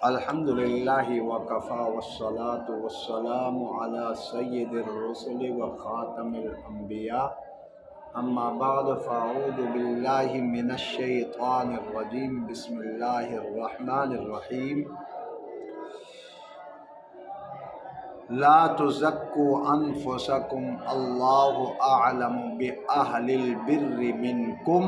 الحمدللہ وکفا والصلاة والسلام علی سید الرسل وخاتم الانبیاء اما بعد فاعوذ باللہ من الشیطان الرجیم بسم اللہ الرحمن الرحیم لا تزکوا انفسکم اللہ اعلم باہل البر منکم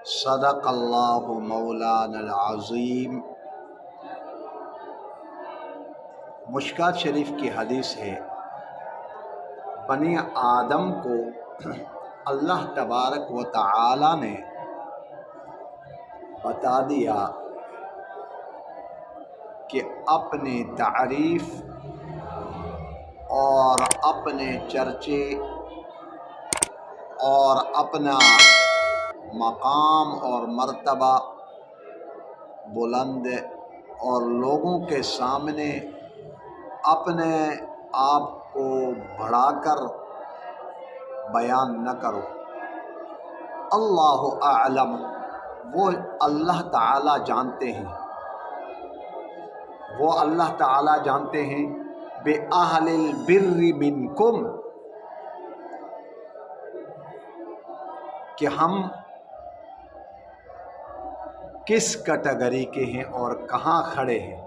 صدق اللہ مولانا العظیم۔ مشکات شریف کی حدیث ہے، بنی آدم کو اللہ تبارک و تعالی نے بتا دیا کہ اپنی تعریف اور اپنے چرچے اور اپنا مقام اور مرتبہ بلند اور لوگوں کے سامنے اپنے آپ کو بڑھا کر بیان نہ کرو۔ اللہ اعلم، وہ اللہ تعالی جانتے ہیں، وہ اللہ تعالی جانتے ہیں بِأَهْلِ الْبِرِّ مِنْكُمْ، کہ ہم کس کیٹیگری کے ہیں اور کہاں کھڑے ہیں۔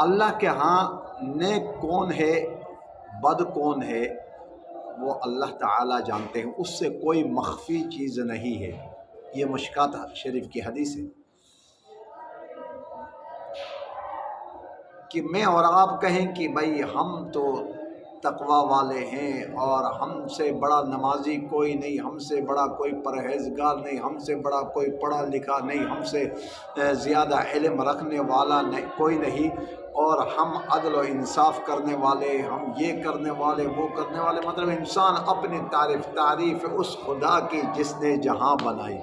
اللہ کے ہاں نیک کون ہے بد کون ہے وہ اللہ تعالی جانتے ہیں، اس سے کوئی مخفی چیز نہیں ہے۔ یہ مشکات شریف کی حدیث ہے کہ میں اور آپ کہیں کہ بھائی ہم تو تقوی والے ہیں اور ہم سے بڑا نمازی کوئی نہیں، ہم سے بڑا کوئی پرہیزگار نہیں، ہم سے بڑا کوئی پڑھا لکھا نہیں، ہم سے زیادہ علم رکھنے والا نہیں کوئی نہیں، اور ہم عدل و انصاف کرنے والے، ہم یہ کرنے والے وہ کرنے والے۔ مطلب انسان اپنی تعریف اس خدا کی جس نے جہاں بنائی،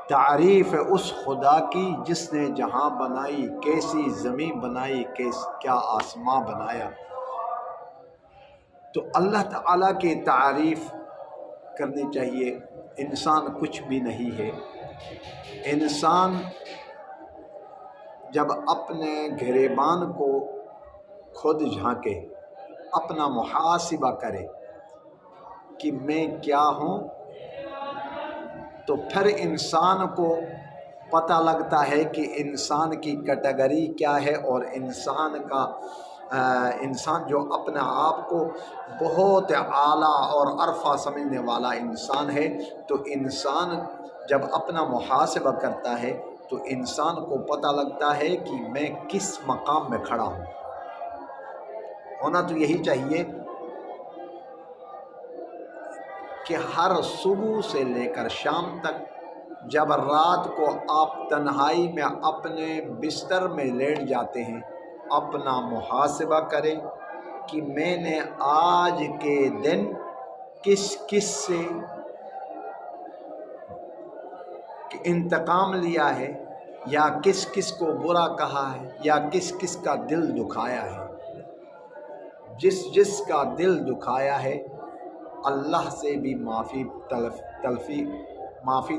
تعریف اس خدا کی جس نے جہاں بنائی، کیسی زمین بنائی، کیا آسماں بنایا۔ تو اللہ تعالیٰ کی تعریف کرنی چاہیے۔ انسان کچھ بھی نہیں ہے۔ انسان جب اپنے گریبان کو خود جھانکے، اپنا محاسبہ کرے کہ میں کیا ہوں، تو پھر انسان کو پتہ لگتا ہے کہ انسان کی کیٹیگری کیا ہے، اور انسان جو اپنے آپ کو بہت اعلیٰ اور عرفہ سمجھنے والا انسان ہے، تو انسان جب اپنا محاسبہ کرتا ہے تو انسان کو پتہ لگتا ہے کہ میں کس مقام میں کھڑا ہوں۔ ہونا تو یہی چاہیے کہ ہر صبح سے لے کر شام تک جب رات کو آپ تنہائی میں اپنے بستر میں لیٹ جاتے ہیں، اپنا محاسبہ کریں کہ میں نے آج کے دن کس سے انتقام لیا ہے، یا کس کو برا کہا ہے، یا کس کا دل دکھایا ہے۔ جس کا دل دکھایا ہے اللہ سے بھی معافی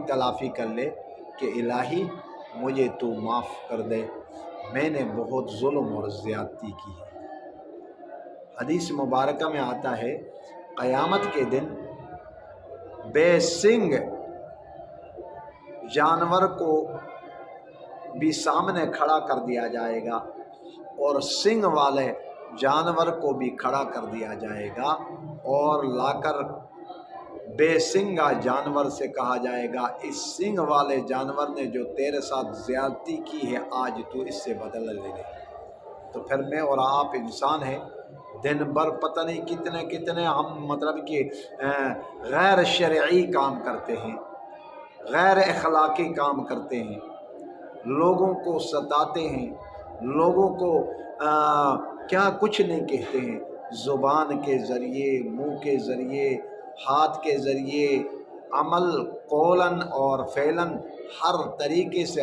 تلافی کر لے کہ الہی مجھے تو معاف کر دے، میں نے بہت ظلم اور زیادتی کی ہے۔ حدیث مبارکہ میں آتا ہے قیامت کے دن بے سنگ جانور کو بھی سامنے کھڑا کر دیا جائے گا، اور سنگ والے جانور کو بھی کھڑا کر دیا جائے گا، اور لا کر بے سنگا جانور سے کہا جائے گا اس سنگ والے جانور نے جو تیرے ساتھ زیادتی کی ہے آج تو اس سے بدلہ لے لے۔ تو پھر میں اور آپ انسان ہیں، دن بھر پتہ نہیں کتنے ہم مطلب کہ غیر شرعی کام کرتے ہیں، غیر اخلاقی کام کرتے ہیں، لوگوں کو ستاتے ہیں، لوگوں کو کیا کچھ نہیں کہتے ہیں، زبان کے ذریعے، منہ کے ذریعے، ہاتھ کے ذریعے، عمل قولاً اور فعلاً ہر طریقے سے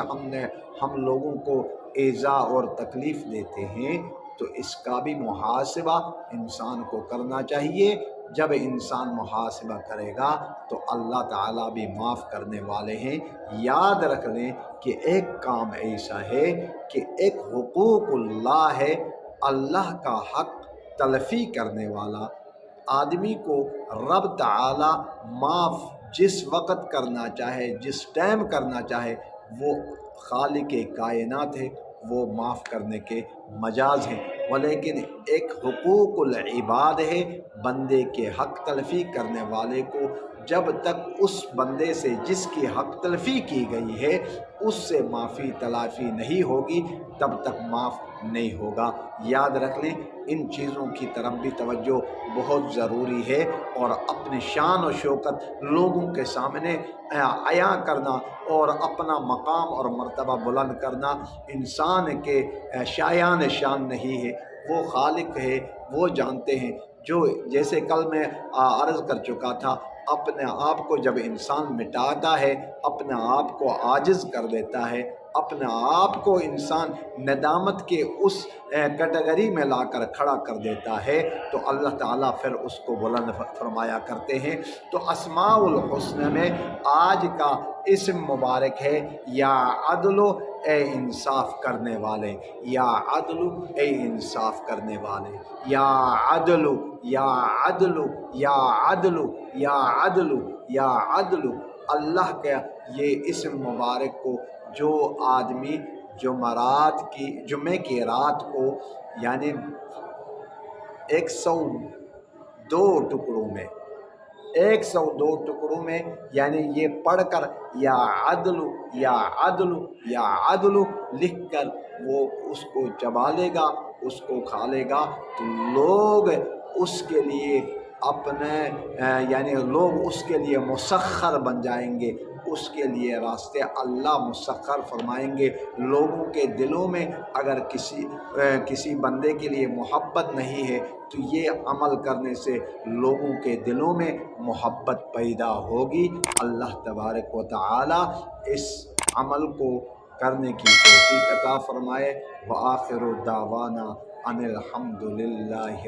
ہم لوگوں کو ایذا اور تکلیف دیتے ہیں۔ تو اس کا بھی محاسبہ انسان کو کرنا چاہیے۔ جب انسان محاسبہ کرے گا تو اللہ تعالیٰ بھی معاف کرنے والے ہیں۔ یاد رکھ لیں کہ ایک کام ایسا ہے کہ ایک حقوق اللہ ہے، اللہ کا حق تلفی کرنے والا آدمی کو رب تعالیٰ معاف جس وقت کرنا چاہے، جس ٹائم کرنا چاہے، وہ خالق کائنات ہے، وہ معاف کرنے کے مجاز ہیں۔ ولیکن ایک حقوق العباد ہے، بندے کے حق تلفی کرنے والے کو جب تک اس بندے سے جس کی حق تلفی کی گئی ہے اس سے معافی تلافی نہیں ہوگی تب تک معاف نہیں ہوگا۔ یاد رکھ لیں ان چیزوں کی طرف بھی توجہ بہت ضروری ہے، اور اپنی شان و شوکت لوگوں کے سامنے عیاں کرنا اور اپنا مقام اور مرتبہ بلند کرنا انسان کے شایان شان نہیں ہے، وہ خالق ہے، وہ جانتے ہیں۔ جو جیسے کل میں عرض کر چکا تھا، اپنے آپ کو جب انسان مٹاتا ہے، اپنے آپ کو عاجز کر دیتا ہے، اپنے آپ کو انسان ندامت کے اس کیٹیگری میں لا کر کھڑا کر دیتا ہے تو اللہ تعالیٰ پھر اس کو بلند فرمایا کرتے ہیں۔ تو اسماء الحسنى میں آج کا اسم مبارک ہے یا عدل، اے انصاف کرنے والے، یا عدل، اے انصاف کرنے والے، یا عدل، یا عدل، یا عدل، یا عدل، یا عدل۔ اللہ کا یہ اسم مبارک کو جو آدمی جمعے کی رات کو یعنی 102 ٹکڑوں میں 102 ٹکڑوں میں یعنی یہ پڑھ کر یا عدل، یا عدل، یا عدل لکھ کر وہ اس کو چبا لے گا، اس کو کھا لے گا، تو لوگ اس کے لیے لوگ اس کے لیے مسخر بن جائیں گے، اس کے لیے راستے اللہ مسخر فرمائیں گے۔ لوگوں کے دلوں میں اگر کسی بندے کے لیے محبت نہیں ہے تو یہ عمل کرنے سے لوگوں کے دلوں میں محبت پیدا ہوگی۔ اللہ تبارک و تعالی اس عمل کو کرنے کی توفیق عطا فرمائے۔ وآخر دعوانا ان الحمد للہ۔